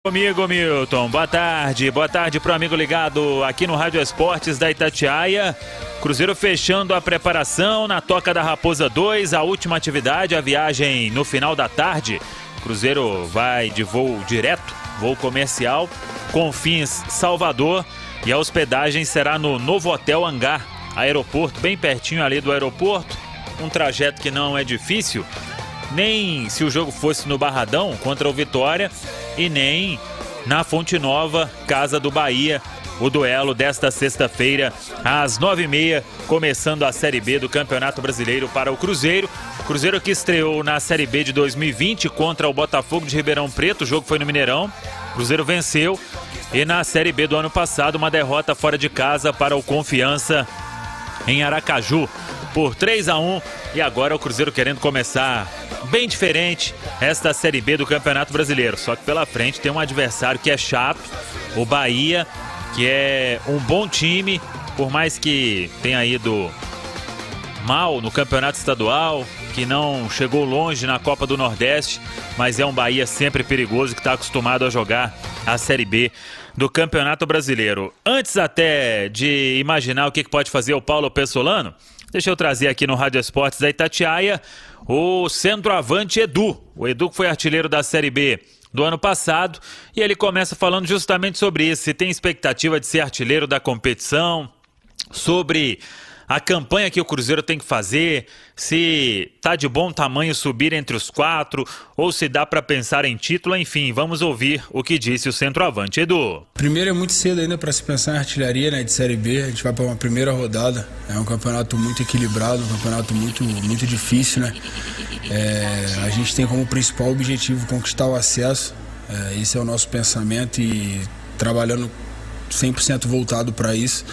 Comigo, Milton. Boa tarde pro amigo ligado aqui no Rádio Esportes da Itatiaia. Cruzeiro fechando a preparação na Toca da Raposa 2, a última atividade, a viagem no final da tarde. Cruzeiro vai de voo direto, voo comercial, Confins, Salvador, e a hospedagem será no Novo Hotel Hangar, aeroporto, bem pertinho ali do aeroporto, um trajeto que não é difícil, nem se o jogo fosse no Barradão contra o Vitória e nem na Fonte Nova, casa do Bahia. O duelo desta sexta-feira às 9h30, começando a Série B do Campeonato Brasileiro para o Cruzeiro. Cruzeiro que estreou na Série B de 2020 contra o Botafogo de Ribeirão Preto, o jogo foi no Mineirão. Cruzeiro venceu, e na Série B do ano passado uma derrota fora de casa para o Confiança em Aracaju por 3-1, e agora o Cruzeiro querendo começar bem diferente esta Série B do Campeonato Brasileiro. Só que pela frente tem um adversário que é chato, o Bahia, que é um bom time, por mais que tenha ido mal no Campeonato Estadual, que não chegou longe na Copa do Nordeste, mas é um Bahia sempre perigoso, que está acostumado a jogar a Série B do Campeonato Brasileiro. Antes até de imaginar o que pode fazer o Paulo Pessolano, deixa eu trazer aqui no Rádio Esportes da Itatiaia o centroavante Edu. O Edu que foi artilheiro da Série B do ano passado, e ele começa falando justamente sobre isso, se tem expectativa de ser artilheiro da competição, sobre a campanha que o Cruzeiro tem que fazer, se tá de bom tamanho subir entre os 4, ou se dá para pensar em título, enfim, vamos ouvir o que disse o centroavante Edu. Primeiro, é muito cedo ainda para se pensar em artilharia, né, de Série B. A gente vai para uma primeira rodada, é um campeonato muito equilibrado, um campeonato muito difícil, né? A gente tem como principal objetivo conquistar o acesso, esse é o nosso pensamento, e trabalhando 100% voltado para isso.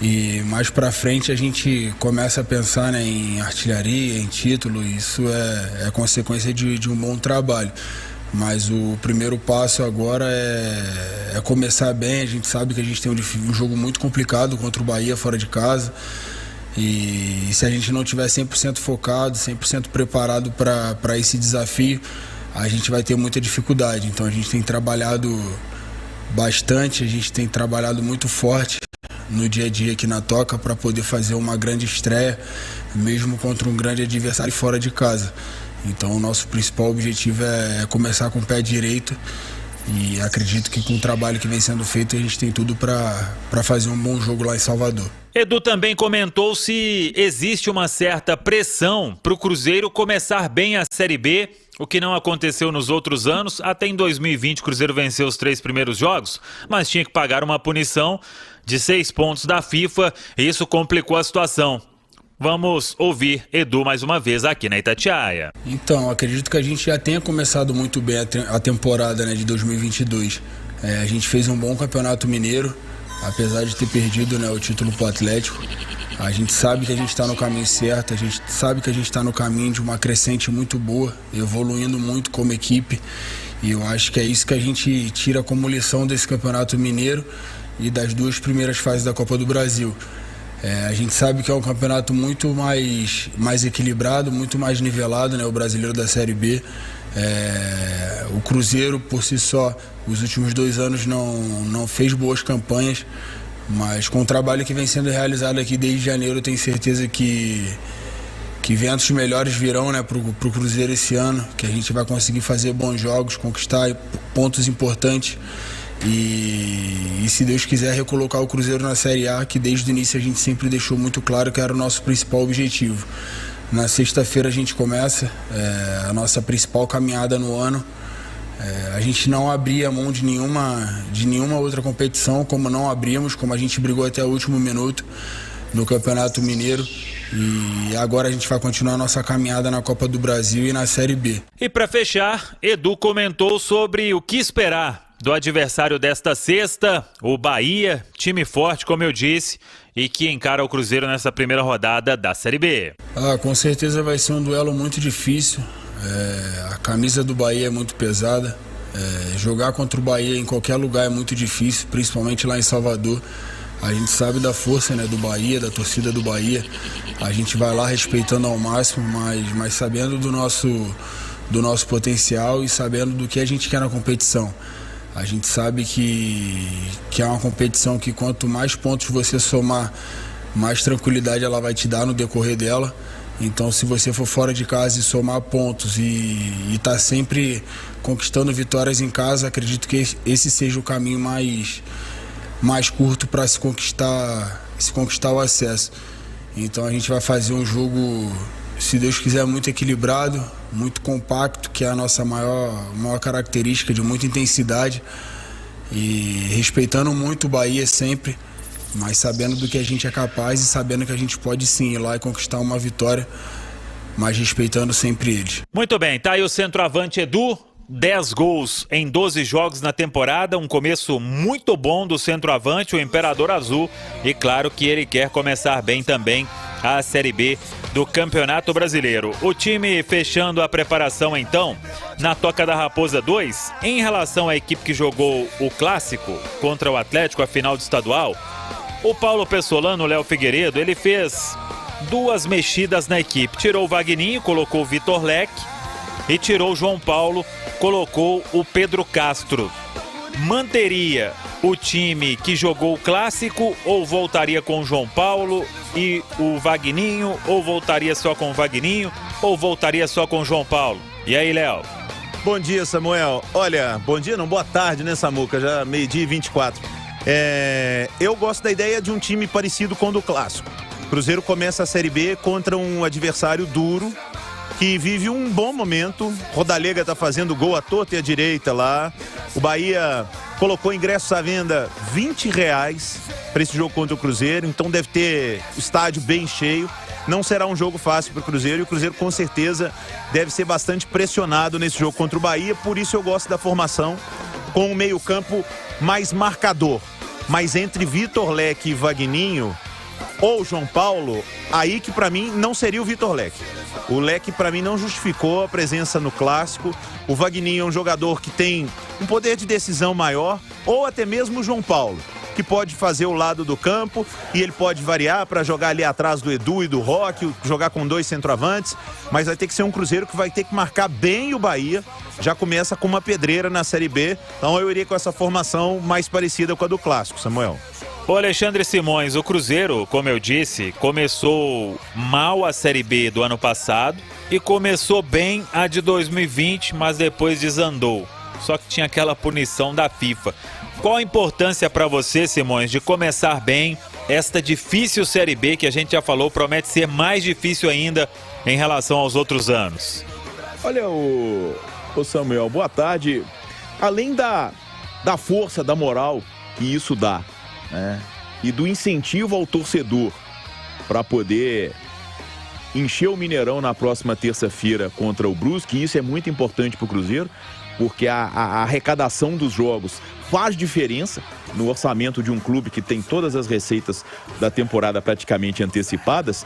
E mais para frente a gente começa a pensar, né, em artilharia, em título. Isso é consequência de um bom trabalho. Mas o primeiro passo agora é começar bem. A gente sabe que a gente tem um jogo muito complicado contra o Bahia fora de casa. E se a gente não tiver 100% focado, 100% preparado para esse desafio, a gente vai ter muita dificuldade. Então a gente tem trabalhado bastante, a gente tem trabalhado muito forte no dia a dia aqui na Toca para poder fazer uma grande estreia, mesmo contra um grande adversário fora de casa. Então o nosso principal objetivo é começar com o pé direito, e acredito que com o trabalho que vem sendo feito a gente tem tudo para fazer um bom jogo lá em Salvador. Edu também comentou se existe uma certa pressão para o Cruzeiro começar bem a Série B, o que não aconteceu nos outros anos. Até em 2020 o Cruzeiro venceu os 3 primeiros jogos, mas tinha que pagar uma punição de 6 pontos da FIFA, e isso complicou a situação. Vamos ouvir Edu mais uma vez aqui na Itatiaia. Então, acredito que a gente já tenha começado muito bem a temporada, né, de 2022. A gente fez um bom campeonato mineiro, apesar de ter perdido, né, o título pro Atlético. A gente sabe que a gente está no caminho certo, a gente sabe que a gente está no caminho de uma crescente muito boa, evoluindo muito como equipe. E eu acho que é isso que a gente tira como lição desse campeonato mineiro e das 2 primeiras fases da Copa do Brasil. A gente sabe que é um campeonato muito mais equilibrado, muito mais nivelado, né, o brasileiro da Série B. O Cruzeiro, por si só, os últimos 2 anos não fez boas campanhas, mas com o trabalho que vem sendo realizado aqui desde janeiro, eu tenho certeza que ventos melhores virão, né, para o Cruzeiro esse ano, que a gente vai conseguir fazer bons jogos, conquistar pontos importantes. E se Deus quiser, recolocar o Cruzeiro na Série A, que desde o início a gente sempre deixou muito claro que era o nosso principal objetivo. Na sexta-feira a gente começa a nossa principal caminhada no ano. A gente não abria mão de nenhuma outra competição, como a gente brigou até o último minuto no Campeonato Mineiro. E agora a gente vai continuar a nossa caminhada na Copa do Brasil e na Série B. E para fechar, Edu comentou sobre o que esperar do adversário desta sexta, o Bahia, time forte, como eu disse, e que encara o Cruzeiro nessa primeira rodada da Série B. Com certeza vai ser um duelo muito difícil. A camisa do Bahia é muito pesada. Jogar contra o Bahia em qualquer lugar é muito difícil, principalmente lá em Salvador. A gente sabe da força, né, do Bahia, da torcida do Bahia. A gente vai lá respeitando ao máximo, mas sabendo do nosso potencial e sabendo do que a gente quer na competição. A gente sabe que é uma competição que quanto mais pontos você somar, mais tranquilidade ela vai te dar no decorrer dela. Então, se você for fora de casa e somar pontos e tá sempre conquistando vitórias em casa, acredito que esse seja o caminho mais curto para se conquistar o acesso. Então, a gente vai fazer um jogo, se Deus quiser, muito equilibrado, muito compacto, que é a nossa maior característica, de muita intensidade, e respeitando muito o Bahia sempre, mas sabendo do que a gente é capaz e sabendo que a gente pode sim ir lá e conquistar uma vitória, mas respeitando sempre eles. Muito bem, tá aí o centroavante Edu, 10 gols em 12 jogos na temporada, um começo muito bom do centroavante, o Imperador Azul, e claro que ele quer começar bem também a Série B do Campeonato Brasileiro. O time fechando a preparação então na Toca da Raposa 2, em relação à equipe que jogou o Clássico contra o Atlético, a final do estadual, o Paulo Pessolano, o Léo Figueiredo, ele fez 2 mexidas na equipe. Tirou o Vagninho, colocou o Vitor Leque, e tirou o João Paulo, colocou o Pedro Castro. Manteria o time que jogou o Clássico ou voltaria com o João Paulo e o Vagninho, ou voltaria só com o Vagninho, ou voltaria só com o João Paulo? E aí, Léo? Bom dia, Samuel. Olha, bom dia não, boa tarde, né, Samuca? Já 12h24. Eu gosto da ideia de um time parecido com o do Clássico. O Cruzeiro começa a Série B contra um adversário duro, que vive um bom momento. Rodalega tá fazendo gol à torta e à direita lá. O Bahia colocou ingressos à venda R$20 para esse jogo contra o Cruzeiro, então deve ter o estádio bem cheio. Não será um jogo fácil para o Cruzeiro, e o Cruzeiro com certeza deve ser bastante pressionado nesse jogo contra o Bahia. Por isso eu gosto da formação com um meio-campo mais marcador. Mas entre Vitor Leque e Vagninho ou João Paulo, aí que para mim não seria o Vitor Leque. O Leque para mim não justificou a presença no Clássico. O Vagninho é um jogador que tem um poder de decisão maior, ou até mesmo o João Paulo, que pode fazer o lado do campo e ele pode variar para jogar ali atrás do Edu e do Roque, jogar com 2 centroavantes, mas vai ter que ser um Cruzeiro que vai ter que marcar bem o Bahia. Já começa com uma pedreira na Série B, então eu iria com essa formação mais parecida com a do Clássico, Samuel. O Alexandre Simões, o Cruzeiro, como eu disse, começou mal a Série B do ano passado e começou bem a de 2020, mas depois desandou. Só que tinha aquela punição da FIFA. Qual a importância para você, Simões, de começar bem esta difícil Série B, que a gente já falou, promete ser mais difícil ainda em relação aos outros anos? Olha, o Samuel, boa tarde. Além da força, da moral que isso dá, né, e do incentivo ao torcedor para poder encher o Mineirão na próxima terça-feira contra o Brusque, e isso é muito importante para o Cruzeiro, porque a arrecadação dos jogos faz diferença no orçamento de um clube que tem todas as receitas da temporada praticamente antecipadas.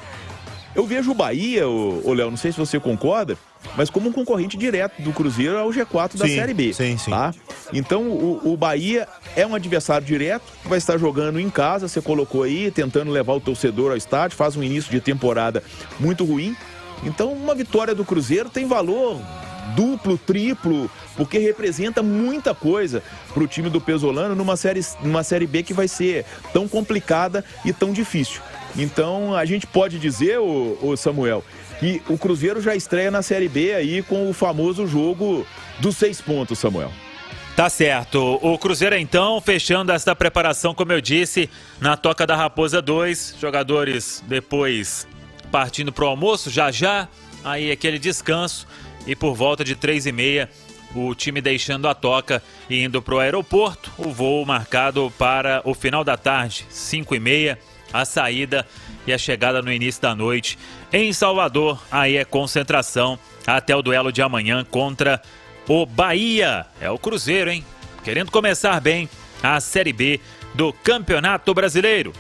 Eu vejo o Bahia, Léo, não sei se você concorda, mas como um concorrente direto do Cruzeiro ao G4 da Série B. Sim. Tá? Então o Bahia é um adversário direto, vai estar jogando em casa, você colocou aí, tentando levar o torcedor ao estádio, faz um início de temporada muito ruim. Então uma vitória do Cruzeiro tem valor duplo, triplo, porque representa muita coisa para o time do Pessolano numa série B que vai ser tão complicada e tão difícil. Então a gente pode dizer, o Samuel, que o Cruzeiro já estreia na Série B aí com o famoso jogo dos 6 pontos, Samuel. Tá certo. O Cruzeiro então fechando esta preparação, como eu disse, na Toca da Raposa 2, jogadores depois partindo pro almoço, já, aí aquele descanso. E por volta de 3h30, o time deixando a Toca e indo para o aeroporto. O voo marcado para o final da tarde, 5h30, a saída e a chegada no início da noite em Salvador. Aí é concentração até o duelo de amanhã contra o Bahia. É o Cruzeiro, hein? Querendo começar bem a Série B do Campeonato Brasileiro.